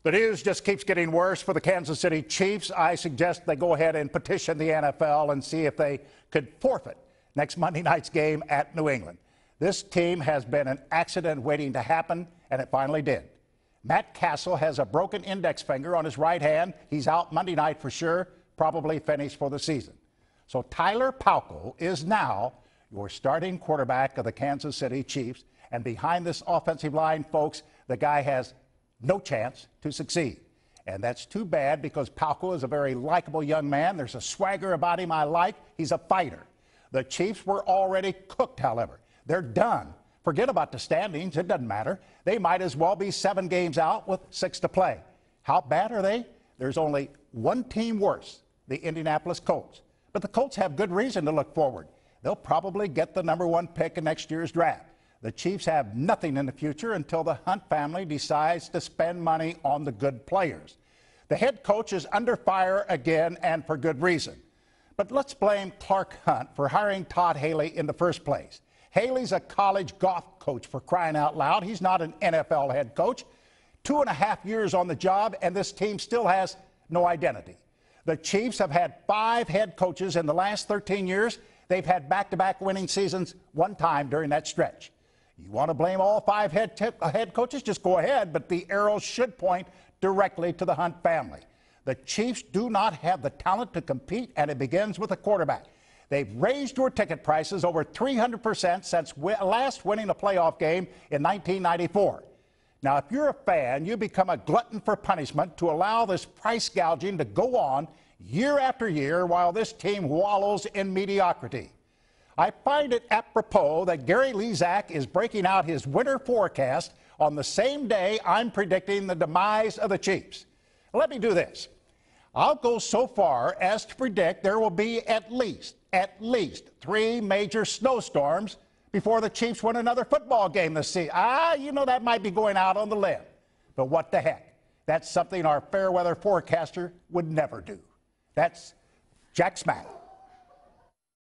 The news just keeps getting worse for the Kansas City Chiefs. I suggest they go ahead and petition the NFL and see if they could forfeit next Monday night's game at New England. This team has been an accident waiting to happen, and it finally did. Matt Castle has a broken index finger on his right hand. He's out Monday night for sure, probably finished for the season. So Tyler Palko is now your starting quarterback of the Kansas City Chiefs. And behind this offensive line, folks, the guy has no chance to succeed. And that's too bad because Palko is a very likable young man. There's a swagger about him I like. He's a fighter. The Chiefs were already cooked, however. They're done. Forget about the standings. It doesn't matter. They might as well be 7 games out with 6 to play. How bad are they? There's only one team worse, the Indianapolis Colts. But the Colts have good reason to look forward. They'll probably get the #1 pick in next year's draft. The Chiefs have nothing in the future until the Hunt family decides to spend money on the good players. The head coach is under fire again, and for good reason. But let's blame Clark Hunt for hiring Todd Haley in the first place. Haley's a college golf coach, for crying out loud. He's not an NFL head coach. 2.5 years on the job, and this team still has no identity. The Chiefs have had 5 head coaches in the last 13 years. They've had back-to-back winning seasons one time during that stretch. You want to blame all 5 head coaches? Just go ahead, but the arrows should point directly to the Hunt family. The Chiefs do not have the talent to compete, and it begins with a quarterback. They've raised your ticket prices over 300% since last winning a playoff game in 1994. Now, if you're a fan, you become a glutton for punishment to allow this price gouging to go on year after year while this team wallows in mediocrity. I find it apropos that Gary Lezak is breaking out his winter forecast on the same day I'm predicting the demise of the Chiefs. Let me do this. I'll go so far as to predict there will be at least 3 major snowstorms before the Chiefs win another football game this season. You know, that might be going out on the limb. But what the heck? That's something our fair weather forecaster would never do. That's Jack Smack.